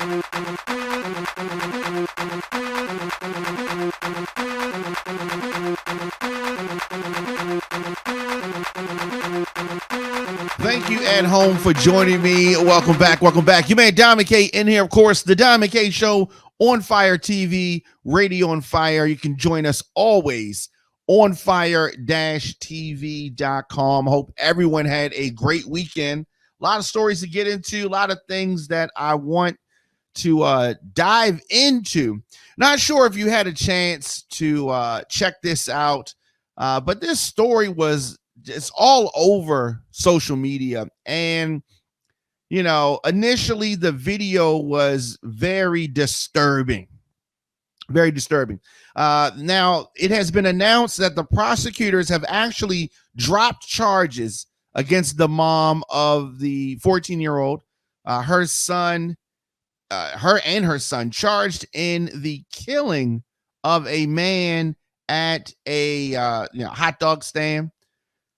Thank you at home for joining me. Welcome back. Welcome back. You made Diamond K in here, of course, the Diamond K Show on Fire TV, Radio on Fire. You can join us always on ONFIRE-TV.com. Hope everyone had a great weekend. A lot of stories to get into, a lot of things that I want to dive into. Not sure if you had a chance to check this out, but this story was it's all over social media. And, you know, initially the video was very disturbing. Very disturbing. Now, it has been announced that the prosecutors have actually dropped charges against the mom of the 14-year-old, her son, her and her son charged in the killing of a man at a hot dog stand.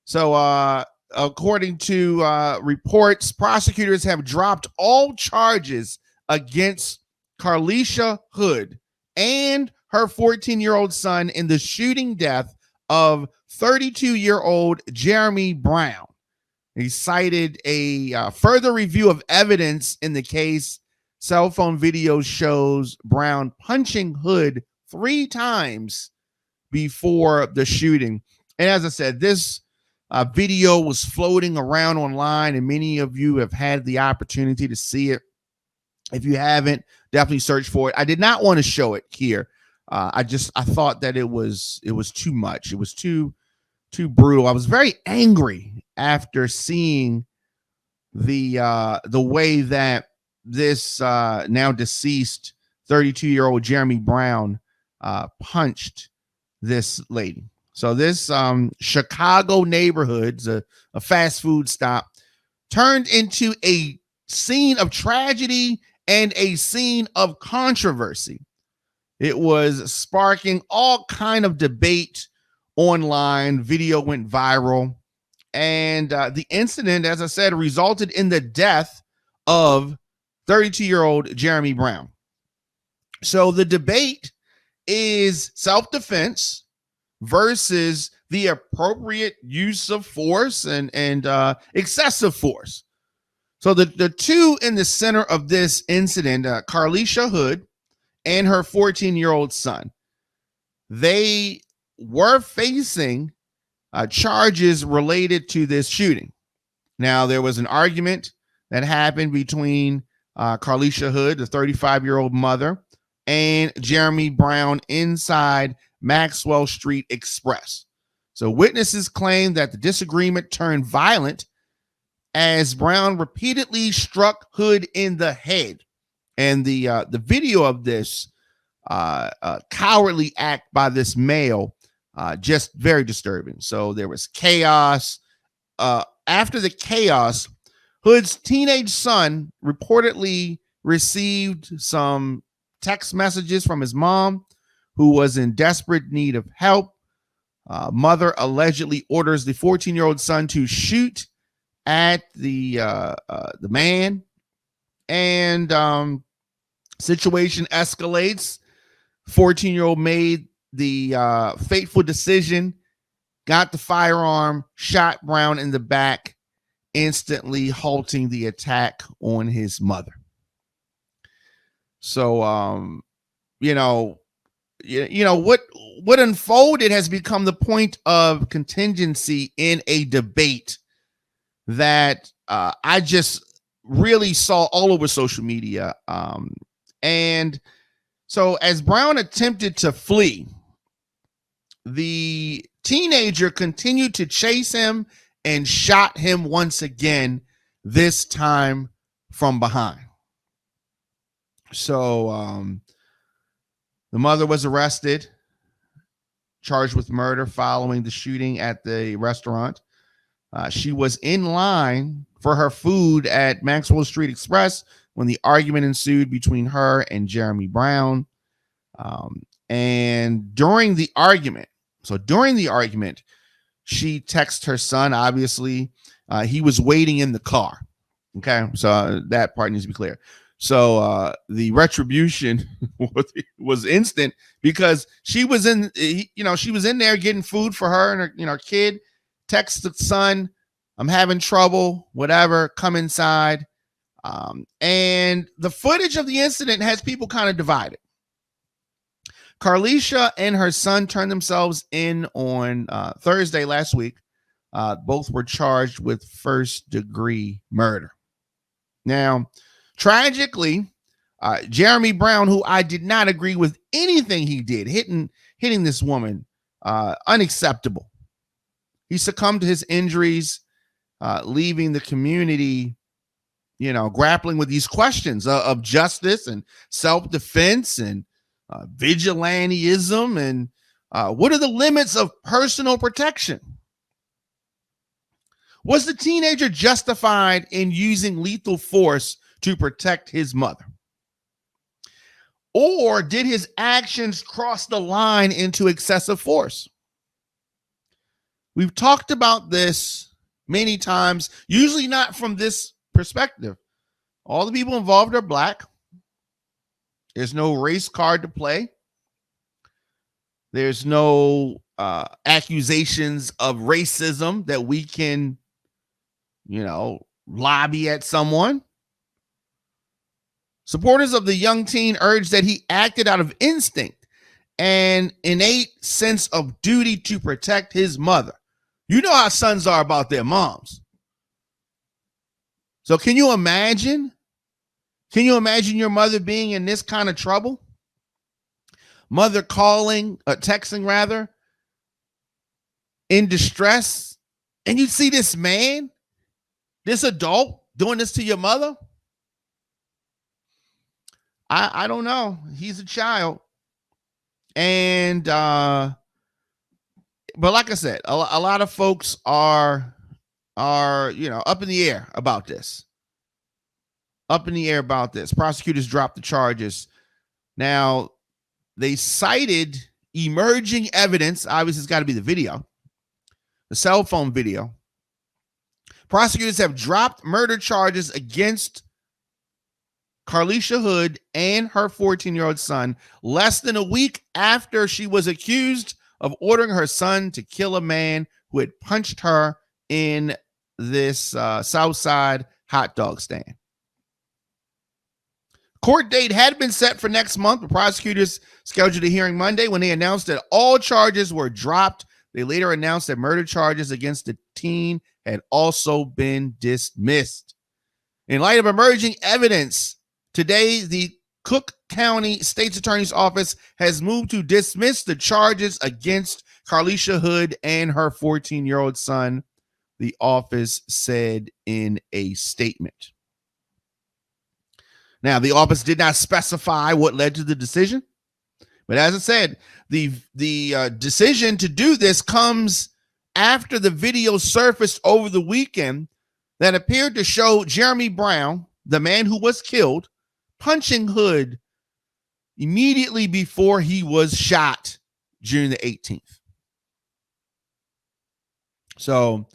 So according to reports, prosecutors have dropped all charges against Carlisha Hood and her 14-year-old son in the shooting death of 32-year-old Jeremy Brown. He cited a further review of evidence in the case. Cell phone video shows Brown punching Hood 3 times before the shooting. And as I said, this video was floating around online, and many of you have had the opportunity to see it. If you haven't, definitely search for it. I did not want to show it here. I thought that it was too much. It was too brutal. I was very angry after seeing the way that this now deceased 32-year-old Jeremy Brown punched this lady. So this Chicago neighborhood's a fast food stop turned into a scene of tragedy and a scene of controversy. It was sparking all kind of debate online. Video went viral. And the incident, as I said, resulted in the death of 32-year-old Jeremy Brown. So the debate is self-defense versus the appropriate use of force and excessive force. So the two in the center of this incident, Carlisha Hood and her 14-year-old son, they were facing charges related to this shooting. Now, there was an argument that happened between Carlisha Hood, the 35-year-old mother, and Jeremy Brown inside Maxwell Street Express. So witnesses claim that the disagreement turned violent as Brown repeatedly struck Hood in the head. And the video of this cowardly act by this male just very disturbing. So there was chaos. After the chaos, Hood's teenage son reportedly received some text messages from his mom, who was in desperate need of help. Mother allegedly orders the 14-year-old son to shoot at the man, and situation escalates. 14-year-old made the fateful decision, got the firearm, shot Brown in the back, instantly halting the attack on his mother. So, what unfolded has become the point of contingency in a debate that I just really saw all over social media. And so as Brown attempted to flee, the teenager continued to chase him and shot him once again, this time from behind. So the mother was arrested, charged with murder following the shooting at the restaurant. She was in line for her food at Maxwell Street Express when the argument ensued between her and Jeremy Brown. And during the argument, she texted her son. Obviously, he was waiting in the car. Okay, so that part needs to be clear. So the retribution was instant because she was in, she was in there getting food for her and her kid. Text the son, I'm having trouble, whatever, come inside. And the footage of the incident has people kind of divided. Carlisha and her son turned themselves in on Thursday last week. Both were charged with first-degree murder. Now, tragically, Jeremy Brown, who I did not agree with anything he did, hitting this woman, unacceptable. He succumbed to his injuries, leaving the community, grappling with these questions of justice and self-defense and vigilantism and what are the limits of personal protection? Was the teenager justified in using lethal force to protect his mother? Or did his actions cross the line into excessive force? We've talked about this many times, usually not from this perspective. All the people involved are Black. There's no race card to play. There's no accusations of racism that we can, lobby at someone. Supporters of the young teen urged that he acted out of instinct and innate sense of duty to protect his mother. You know how sons are about their moms. So can you imagine? Can you imagine your mother being in this kind of trouble? Mother texting rather, in distress, and you see this man, this adult doing this to your mother? I don't know. He's a child. And but like I said, a lot of folks are up in the air about this. Prosecutors dropped the charges. Now, they cited emerging evidence. Obviously, it's got to be the video, the cell phone video. Prosecutors have dropped murder charges against Carlisha Hood and her 14-year-old son less than a week after she was accused of ordering her son to kill a man who had punched her in this Southside hot dog stand. Court date had been set for next month, but prosecutors scheduled a hearing Monday when they announced that all charges were dropped. They later announced that murder charges against the teen had also been dismissed. In light of emerging evidence, today the Cook County State's Attorney's Office has moved to dismiss the charges against Carlisha Hood and her 14-year-old son, the office said in a statement. Now, the office did not specify what led to the decision, but as I said, the decision to do this comes after the video surfaced over the weekend that appeared to show Jeremy Brown, the man who was killed, punching Hood immediately before he was shot June the 18th. So,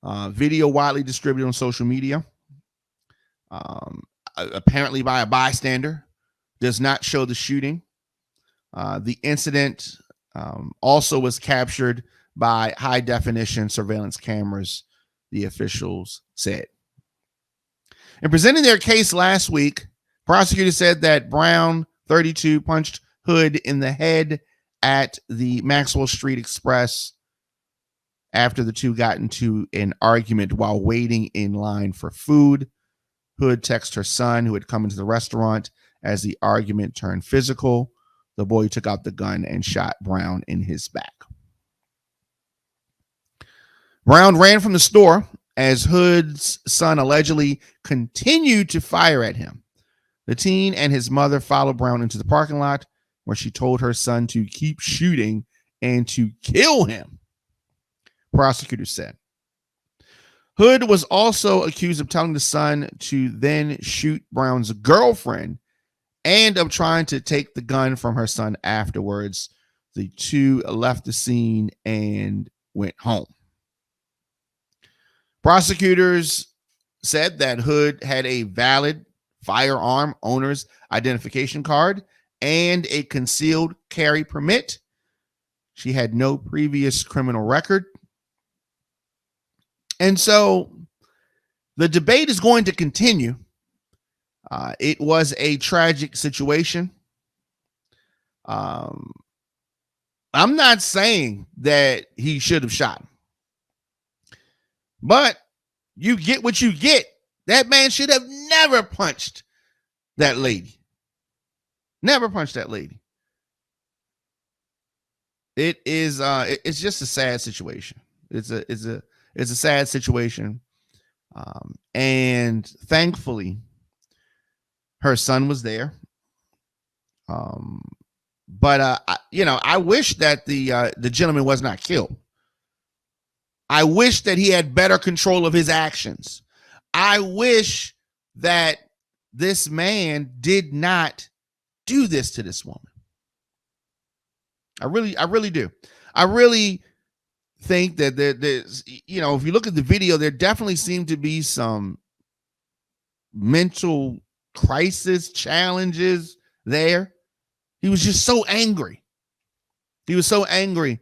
video widely distributed on social media. Apparently by a bystander, does not show the shooting. The incident also was captured by high definition surveillance cameras, the officials said. In presenting their case last week, prosecutors said that Brown, 32, punched Hood in the head at the Maxwell Street Express after the two got into an argument while waiting in line for food. Hood texted her son, who had come into the restaurant, as the argument turned physical. The boy took out the gun and shot Brown in his back. Brown ran from the store as Hood's son allegedly continued to fire at him. The teen and his mother followed Brown into the parking lot, where she told her son to keep shooting and to kill him, prosecutors said. Hood was also accused of telling the son to then shoot Brown's girlfriend and of trying to take the gun from her son afterwards. The two left the scene and went home. Prosecutors said that Hood had a valid firearm owner's identification card, and a concealed carry permit. She had no previous criminal record. And so the debate is going to continue. It was a tragic situation. I'm not saying that he should have shot him, but you get what you get. That man should have never punched that lady. Never punched that lady. It is it's just a sad situation. It's a sad situation. And thankfully her son was there. But I wish that the gentleman was not killed. I wish that he had better control of his actions. I wish that this man did not do this to this woman. I really do. I really think that there's, if you look at the video, there definitely seemed to be some mental crisis challenges there. He was just so angry. He was so angry,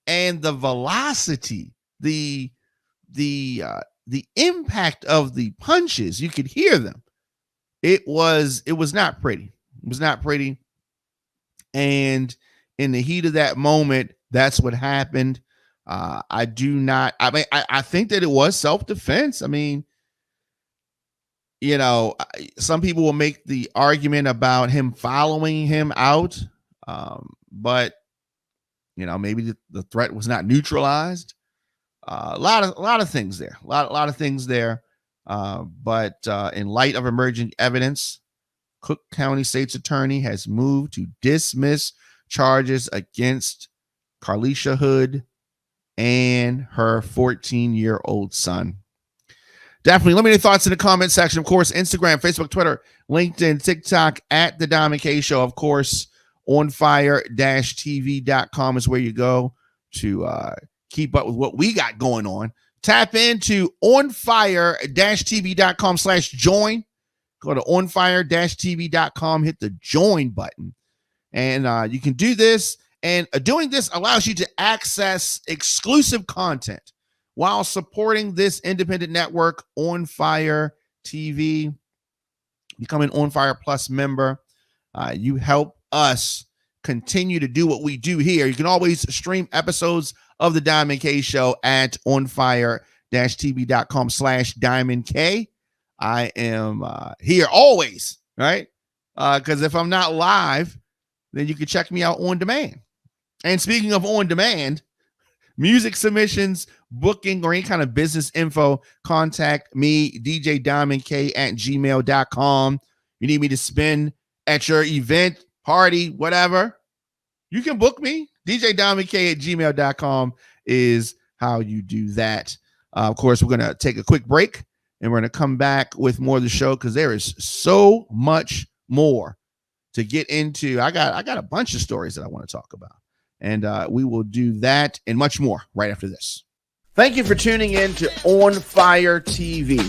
and the velocity, the impact of the punches, you could hear them. It was not pretty. It was not pretty. And in the heat of that moment, that's what happened. I think that it was self-defense. I mean, some people will make the argument about him following him out. But maybe the threat was not neutralized. A lot of things there, a lot of things there. But in light of emerging evidence, Cook County State's attorney has moved to dismiss charges against Carlisha Hood and her 14-year-old son. Definitely let me know your thoughts in the comment section. Of course, Instagram, Facebook, Twitter, LinkedIn, TikTok at The Diamond K Show. Of course, ONFIRE-TV.com is where you go to keep up with what we got going on. Tap into ONFIRE-TV.com/join. Go to ONFIRE-TV.com, hit the join button. And you can do this. And doing this allows you to access exclusive content while supporting this independent network, ONFIRE-TV. Become an On Fire Plus member. You help us continue to do what we do here. You can always stream episodes of The Diamond K Show at ONFIRE-TV.com/DiamondK. I am here always, right? Because if I'm not live, then you can check me out on demand. And speaking of on demand, music submissions, booking, or any kind of business info, contact me, djdiamondk at gmail.com. You need me to spin at your event, party, whatever, you can book me. djdiamondk at gmail.com is how you do that. Of course, we're going to take a quick break, and we're going to come back with more of the show because there is so much more to get into. I got a bunch of stories that I want to talk about. And we will do that and much more right after this. Thank you for tuning in to On Fire TV.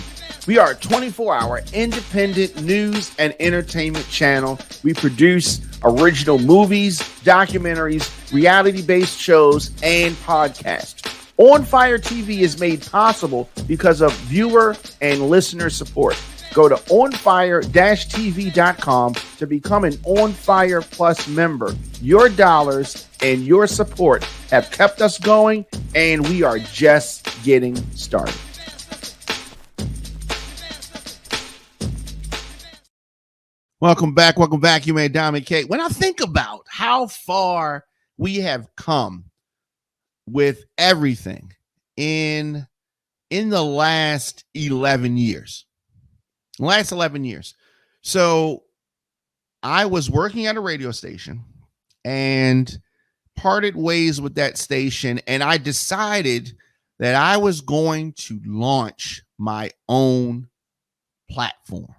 We are a 24-hour independent news and entertainment channel. We produce original movies, documentaries, reality-based shows, and podcasts. On Fire TV is made possible because of viewer and listener support. Go to OnFire-TV.com to become an On Fire Plus member. Your dollars and your support have kept us going, and we are just getting started. Welcome back. You made Diamond K. When I think about how far we have come with everything in the last 11 years. So I was working at a radio station and parted ways with that station. And I decided that I was going to launch my own platform.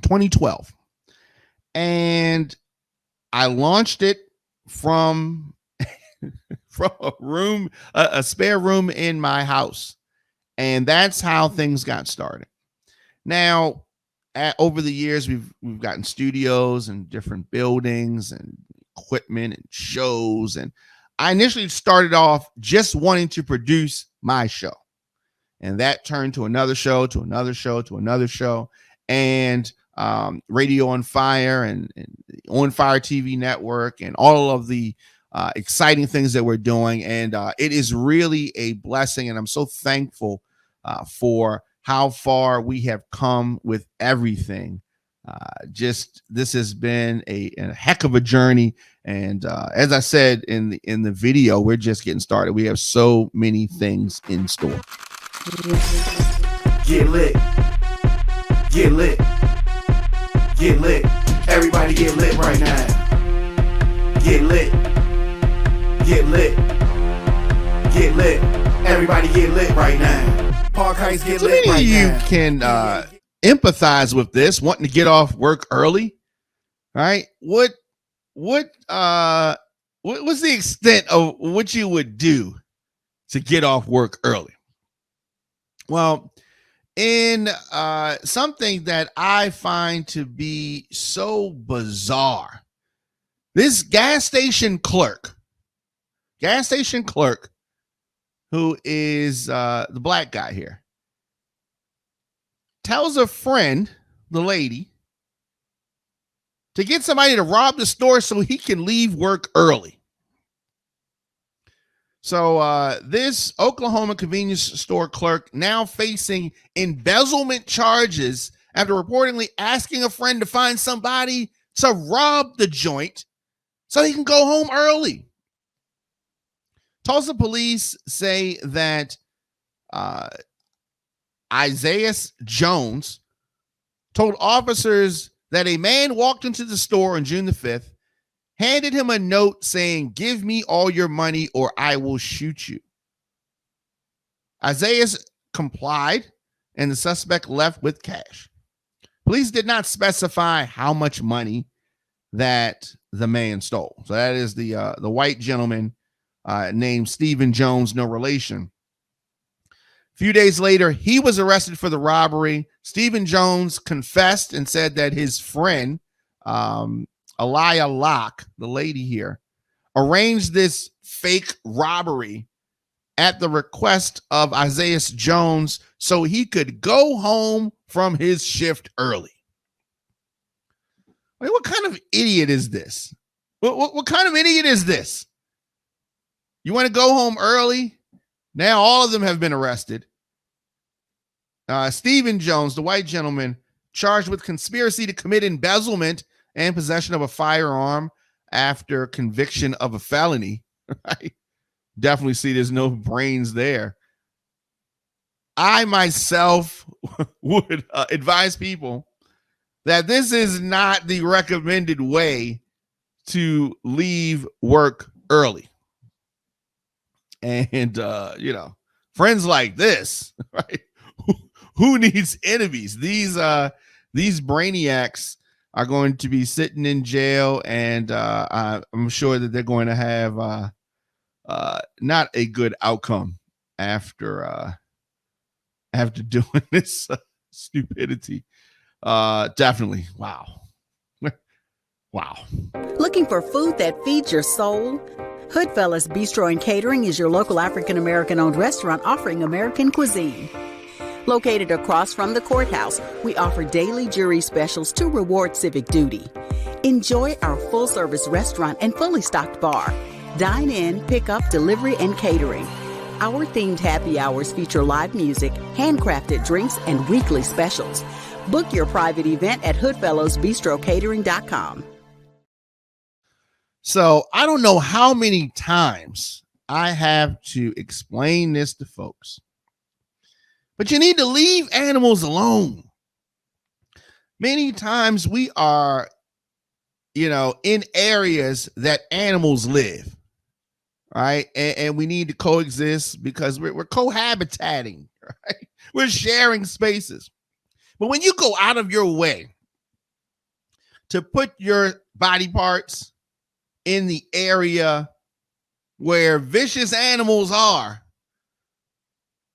2012. And I launched it from a spare room in my house. And that's how things got started. Now, over the years, we've gotten studios and different buildings and equipment and shows. And I initially started off just wanting to produce my show. And that turned to another show, to another show, to another show. And Radio on Fire and ONFIRE-TV network and all of the exciting things that we're doing. And it is really a blessing. And I'm so thankful for how far we have come with everything. This has been a heck of a journey. And as I said in the video, we're just getting started. We have so many things in store. Get lit. Get lit. Get lit. Everybody get lit right now. Get lit. Get lit. Get lit. Everybody get lit right now. Park Heights get so lit many right of you now. can empathize with this, wanting to get off work early. Right? What's the extent of what you would do to get off work early? Well, in something that I find to be so bizarre, this gas station clerk, who is the black guy here, tells a friend, the lady, to get somebody to rob the store so he can leave work early. So this Oklahoma convenience store clerk now facing embezzlement charges after reportedly asking a friend to find somebody to rob the joint so he can go home early. Tulsa police say that Isaiah Jones told officers that a man walked into the store on June the 5th, handed him a note saying, "Give me all your money or I will shoot you." Isaiah complied and the suspect left with cash. Police did not specify how much money that the man stole. So that is the white gentleman named Stephen Jones, no relation. A few days later, he was arrested for the robbery. Stephen Jones confessed and said that his friend, Aliyah Locke, the lady here, arranged this fake robbery at the request of Isaiah Jones so he could go home from his shift early. I mean, what kind of idiot is this? What kind of idiot is this? You want to go home early? Now all of them have been arrested. Stephen Jones, the white gentleman, charged with conspiracy to commit embezzlement and possession of a firearm after conviction of a felony. Right? Definitely see there's no brains there. I myself would advise people that this is not the recommended way to leave work early. And, friends like this, right? Who needs enemies? These brainiacs are going to be sitting in jail, and I'm sure that they're going to have not a good outcome after doing this stupidity. Definitely. Wow. Wow. Looking for food that feeds your soul? Hoodfellas Bistro and Catering is your local African-American owned restaurant offering American cuisine. Located across from the courthouse, we offer daily jury specials to reward civic duty. Enjoy our full-service restaurant and fully stocked bar. Dine in, pick up, delivery, and catering. Our themed happy hours feature live music, handcrafted drinks, and weekly specials. Book your private event at hoodfellowsbistrocatering.com. So I don't know how many times I have to explain this to folks, but you need to leave animals alone. Many times we are, in areas that animals live, right? And we need to coexist because we're cohabitating, right? We're sharing spaces. But when you go out of your way to put your body parts in the area where vicious animals are,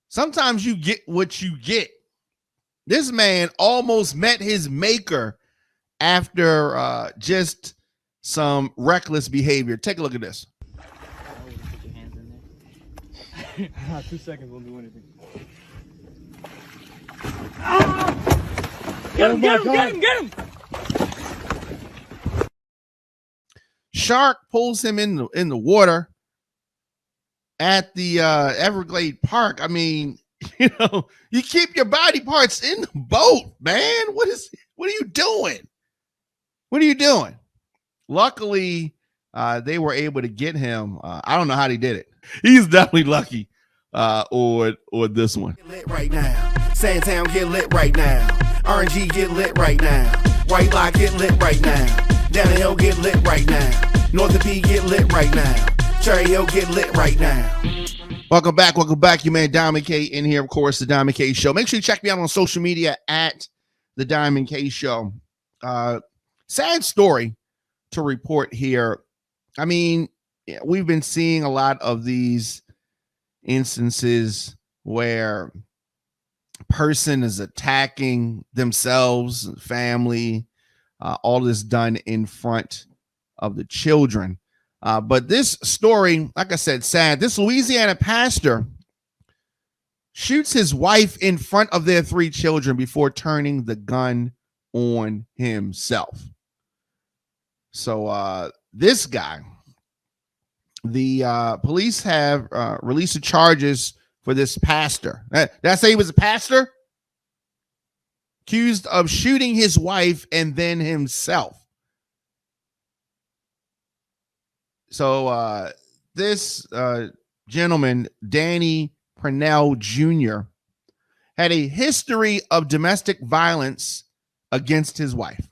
sometimes you get what you get. This man almost met his maker after just some reckless behavior. Take a look at this. I wouldn't put your hands in there. 2 seconds won't do anything. Get him, get him, get him, get him! Shark pulls him in the water at the Everglade Park. I mean, you know, you keep your body parts in the boat, man. What are you doing? What are you doing? Luckily, they were able to get him. I don't know how they did it. He's definitely lucky on this one. Get lit right now. Sandtown get lit right now. RNG get lit right now. White Lock get lit right now. Down the Hill get lit right now. North of P get lit right now. Cherry Hill get lit right now. Welcome back. Your man Diamond K in here, of course, the Diamond K Show. Make sure you check me out on social media at the Diamond K Show. Sad story to report here. I mean, we've been seeing a lot of these instances where a person is attacking themselves, family, all this done in front of the children. But this story, like I said, sad. This Louisiana pastor shoots his wife in front of their 3 children before turning the gun on himself. So this guy, the police have released the charges for this pastor. Did I say he was a pastor? Accused of shooting his wife and then himself. So this gentleman, Danny Purnell Jr., had a history of domestic violence against his wife.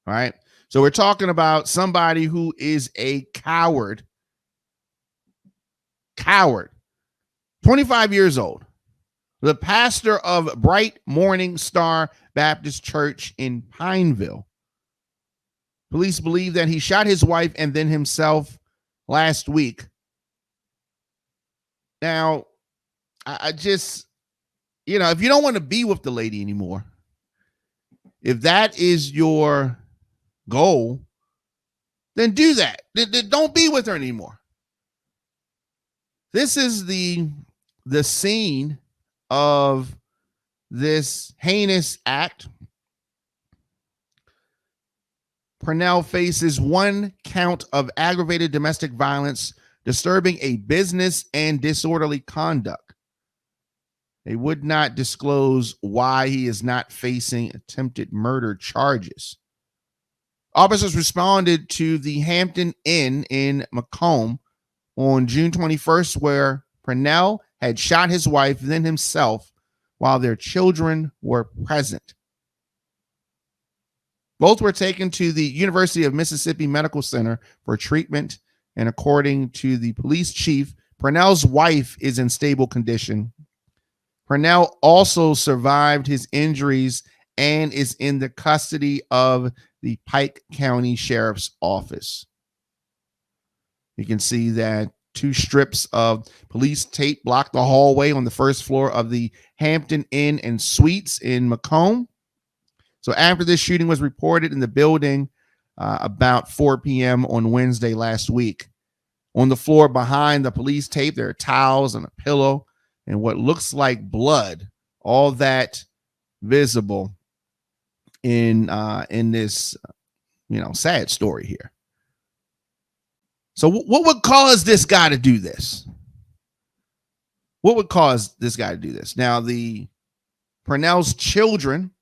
All right. So we're talking about somebody who is a coward. 25 years old. The pastor of Bright Morning Star Baptist Church in Pineville. Police believe that he shot his wife and then himself last week. Now, I just, you know, if you don't want to be with the lady anymore, if that is your goal, then do that. Then don't be with her anymore. This is the scene of this heinous act. Purnell faces 1 count of aggravated domestic violence, disturbing a business, and disorderly conduct. They would not disclose why he is not facing attempted murder charges. Officers responded to the Hampton Inn in Macomb on June 21st, where Purnell had shot his wife, then himself, while their children were present. Both were taken to the University of Mississippi Medical Center for treatment, and according to the police chief, Purnell's wife is in stable condition. Purnell also survived his injuries and is in the custody of the Pike County Sheriff's Office. You can see that 2 strips of police tape blocked the hallway on the first floor of the Hampton Inn and Suites in Macomb. So after this shooting was reported in the building about 4 p.m. on Wednesday last week, on the floor behind the police tape, there are towels and a pillow and what looks like blood, all that visible in this, sad story here. So what would cause this guy to do this? What would cause this guy to do this? Now, the Purnell's children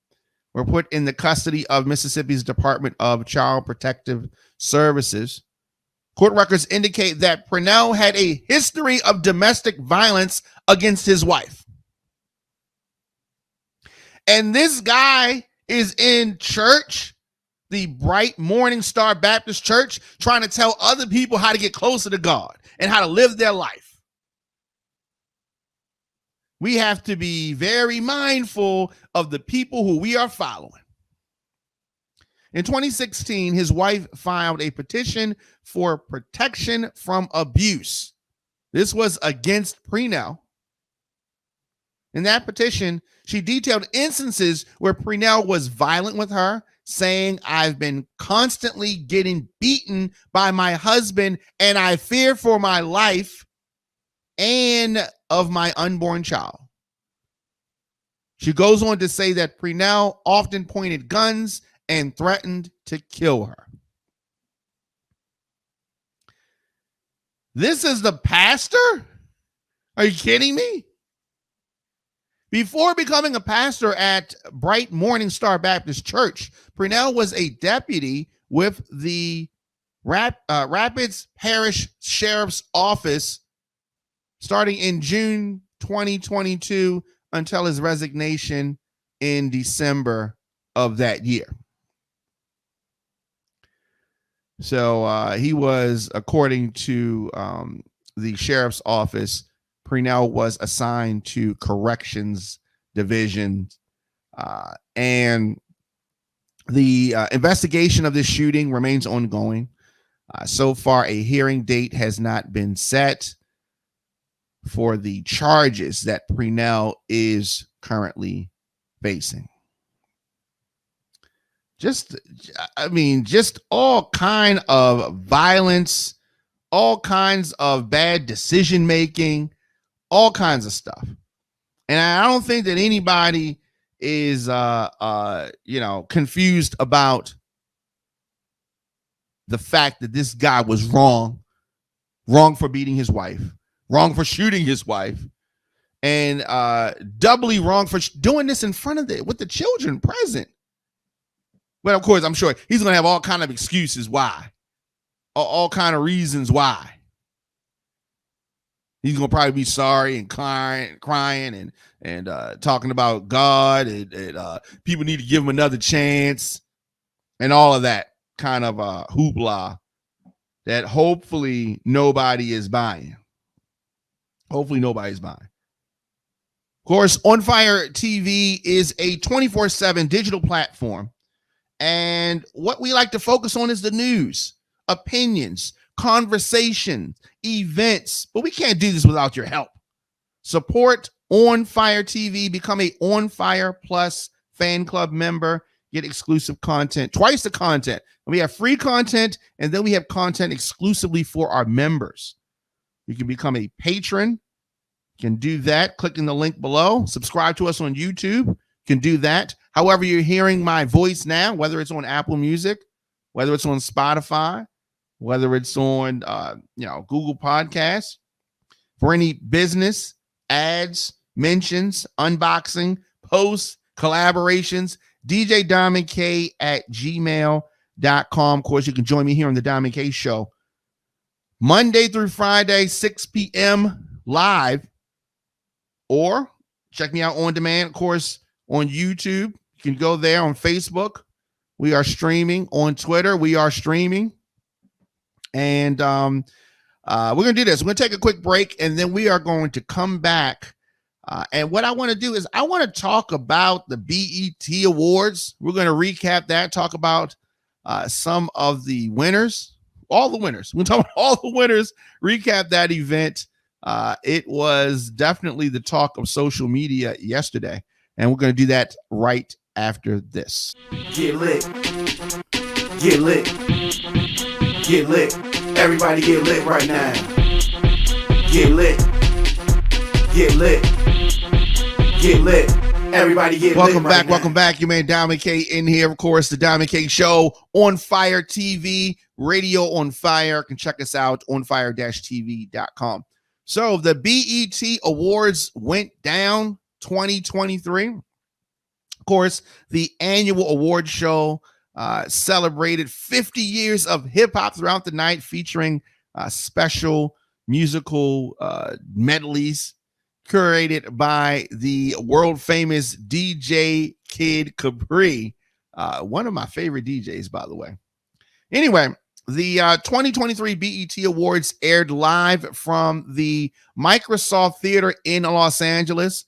were put in the custody of Mississippi's Department of Child Protective Services. Court records indicate that Purnell had a history of domestic violence against his wife. And this guy is in church, the Bright Morning Star Baptist Church, trying to tell other people how to get closer to God and how to live their life. We have to be very mindful of the people who we are following. In 2016, his wife filed a petition for protection from abuse. This was against Purnell, In that petition, she detailed instances where Purnell was violent with her, saying, "I've been constantly getting beaten by my husband, and I fear for my life and of my unborn child." She goes on to say that Purnell often pointed guns and threatened to kill her. This is the pastor? Are you kidding me? Before becoming a pastor at Bright Morning Star Baptist Church, Purnell was a deputy with the Rapids Parish Sheriff's Office starting in June 2022 until his resignation in December of that year. So he was, according to the sheriff's office, Purnell was assigned to corrections division, and the investigation of this shooting remains ongoing. So far, a hearing date has not been set for the charges that Purnell is currently facing. Just all kind of violence, all kinds of bad decision making, all kinds of stuff. And I don't think that anybody is confused about the fact that this guy was wrong for beating his wife, wrong for shooting his wife, and doubly wrong for doing this in front of with the children present. But of course, I'm sure he's going to have all kind of excuses why, all kind of reasons why. He's going to probably be sorry and crying and talking about God and people need to give him another chance and all of that kind of hoopla that hopefully nobody is buying. Hopefully nobody's buying. Of course, ONFIRE-TV is a 24/7 digital platform. And what we like to focus on is the news, opinions, conversation, events. But we can't do this without your help. Support ONFIRE-TV. Become a OnFire Plus fan club member. Get exclusive content, twice the content. And we have free content, and then we have content exclusively for our members. You can become a patron. You can do that clicking the link below. Subscribe to us on YouTube. You can do that. However, you're hearing my voice now, whether it's on Apple Music, whether it's on Spotify, whether it's on Google Podcasts, for any business, ads, mentions, unboxing, posts, collaborations, djdiamondk at gmail.com. Of course, you can join me here on the Diamond K Show Monday through Friday, 6 p.m. live, or check me out on demand, of course, on YouTube. You can go there. On Facebook, we are streaming. On Twitter, we are streaming. And we're going to do this. We're going to take a quick break, and then we are going to come back. And what I want to do is I want to talk about the BET Awards. We're going to recap that, talk about some of the winners, all the winners. We're talking about all the winners, recap that event. It was definitely the talk of social media yesterday, and we're going to do that right after this. Get lit. Get lit. Get lit. Everybody get lit right now. Get lit. Get lit. Get lit. Everybody get lit. Welcome back. Your man Diamond K in here, of course, the Diamond K Show on Fire TV, Radio on Fire. You can check us out on fire-tv.com. So the BET Awards went down 2023. Of course, the annual award show celebrated 50 years of hip hop throughout the night, featuring special musical medleys curated by the world famous DJ Kid Capri, one of my favorite DJs, by the way. Anyway, the 2023 BET Awards aired live from the Microsoft Theater in Los Angeles.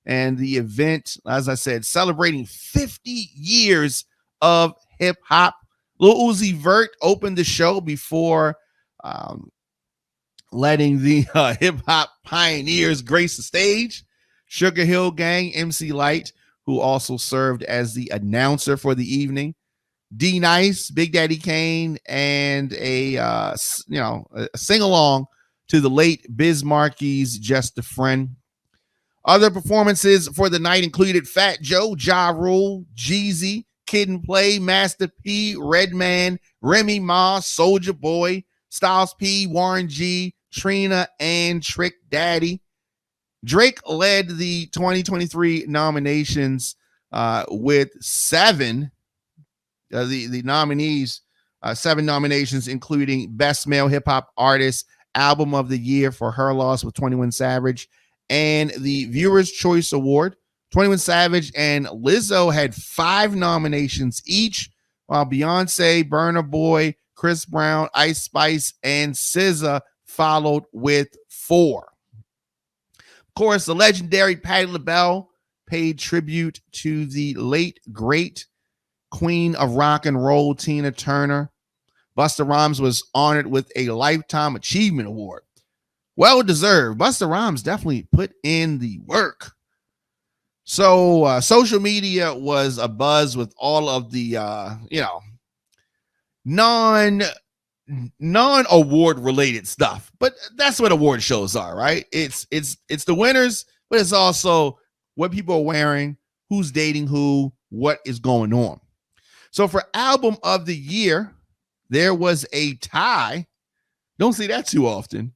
And the event, as I said, celebrating 50 years of hip hop. Lil Uzi Vert opened the show before letting the hip hop pioneers grace the stage. Sugar Hill Gang, MC Light, who also served as the announcer for the evening, D Nice, Big Daddy Kane, and a sing-along to the late Biz Markie's Just a Friend. Other performances for the night included Fat Joe, Ja Rule, Jeezy, Kid and Play, Master P, Redman, Remy Ma, Soulja Boy, Styles P, Warren G, Trina, and Trick Daddy. Drake led the 2023 nominations with seven. The nominees, 7 nominations, including Best Male Hip Hop Artist, Album of the Year for Her Loss with 21 Savage, and the Viewer's Choice Award. 21 Savage and Lizzo had 5 nominations each, while Beyonce, Burna Boy, Chris Brown, Ice Spice, and SZA followed with 4. Of course, the legendary Patti LaBelle paid tribute to the late, great Queen of Rock and Roll, Tina Turner. Busta Rhymes was honored with a Lifetime Achievement Award. Well deserved. Busta Rhymes definitely put in the work. So social media was abuzz with all of the non-award related stuff. But that's what award shows are, right? It's the winners, but it's also what people are wearing, who's dating who, what is going on. So for Album of the Year, there was a tie. Don't see that too often.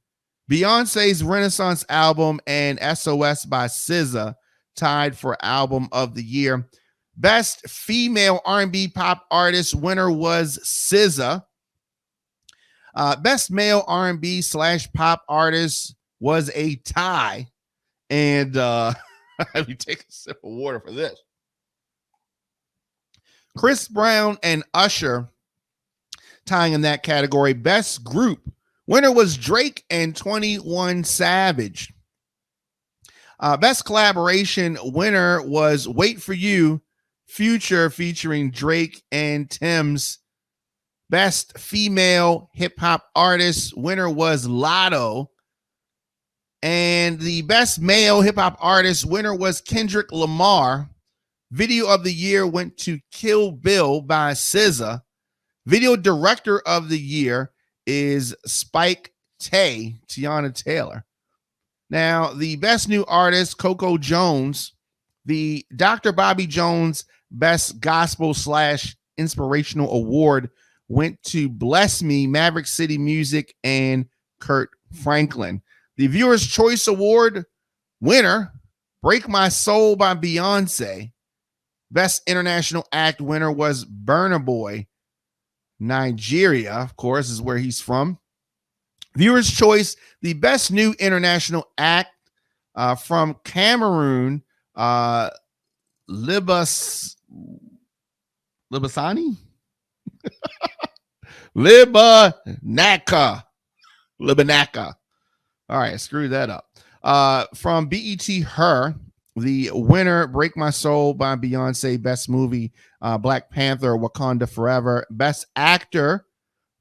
Beyonce's Renaissance album and SOS by SZA tied for Album of the Year. Best Female R&B Pop Artist winner was SZA. Best Male R&B / Pop Artist was a tie. And let me take a sip of water for this. Chris Brown and Usher tying in that category. Best Group winner was Drake and 21 Savage. Best Collaboration winner was Wait For You, Future featuring Drake and Tim's. Best Female Hip Hop Artist winner was Lotto. And the Best Male Hip Hop Artist winner was Kendrick Lamar. Video of the Year went to Kill Bill by SZA. Video Director of the Year is Spike Tay, Tiana Taylor. Now, the Best New Artist, Coco Jones. The Dr. Bobby Jones Best Gospel / Inspirational Award went to Bless Me, Maverick City Music, and Kurt Franklin. The Viewer's Choice Award winner, Break My Soul by Beyonce. Best International Act winner was Burna Boy. Nigeria, of course, is where he's from. Viewer's Choice, the Best New International Act from Cameroon, Libasani? Libanaka. All right, screw that up. From BET Her, the winner, Break My Soul by Beyonce. Best movie, Black Panther, Wakanda Forever. Best actor,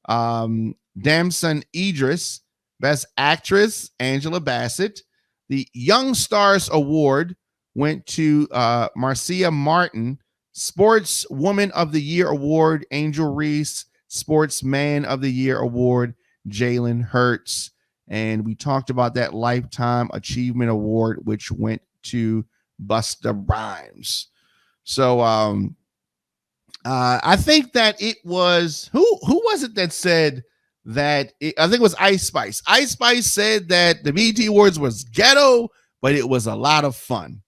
Damson Idris. Best actress, Angela Bassett. The Young Stars Award went to Marcia Martin. Sports Woman of the Year Award, Angel Reese. Sportsman of the Year Award, Jalen Hurts. And we talked about that Lifetime Achievement Award, which went to Busta Rhymes. So I think that it was who was it that said that I think it was Ice Spice. Ice Spice said that the BET Awards was ghetto, but it was a lot of fun.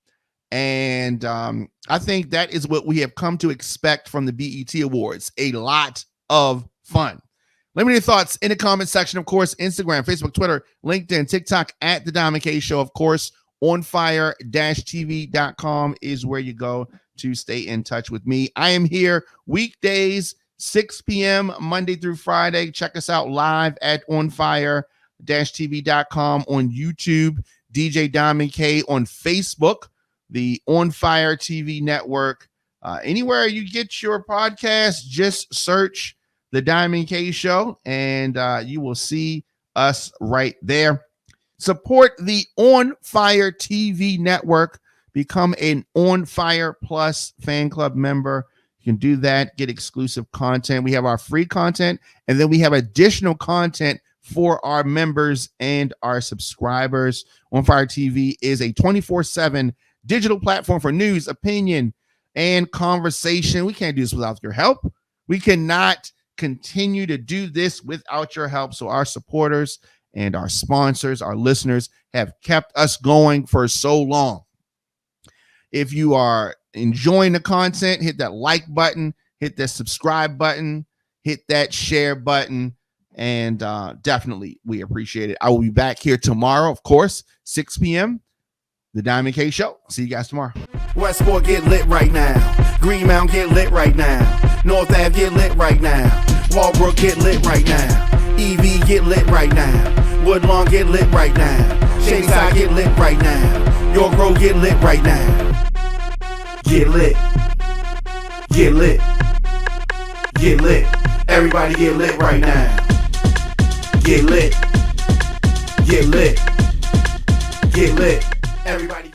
And I think that is what we have come to expect from the BET Awards, a lot of fun. Let me know your thoughts in the comment section. Of course, Instagram, Facebook, Twitter, LinkedIn, TikTok at The Diamond K Show. Of course, ONFIRE-TV.com is where you go to stay in touch with me. I am here weekdays, 6 p.m. Monday through Friday. Check us out live at ONFIRE-TV.com, on YouTube, DJ Diamond K, on Facebook, the ONFIRE-TV network. Anywhere you get your podcast, just search The Diamond K Show, and you will see us right there. Support the On Fire TV network. Become an On Fire Plus fan club member. You can do that, get exclusive content. We have our free content, and then we have additional content for our members and our subscribers. On Fire TV is a 24/7 digital platform for news, opinion, and conversation. We can't do this without your help. We cannot continue to do this without your help. So our supporters and our sponsors, our listeners, have kept us going for so long. If you are enjoying the content, hit that like button, hit that subscribe button, hit that share button, and definitely we appreciate it. I will be back here tomorrow, of course, 6 p.m. The Diamond K Show. See you guys tomorrow. Westport get lit right now. Greenmount get lit right now. North Ave get lit right now. Walbrook get lit right now. EV get lit right now. Woodlawn get lit right now. Shadyside get lit right now. York Road get lit right now. Get lit. Get lit. Get lit. Everybody get lit right now. Get lit. Get lit. Get lit. Everybody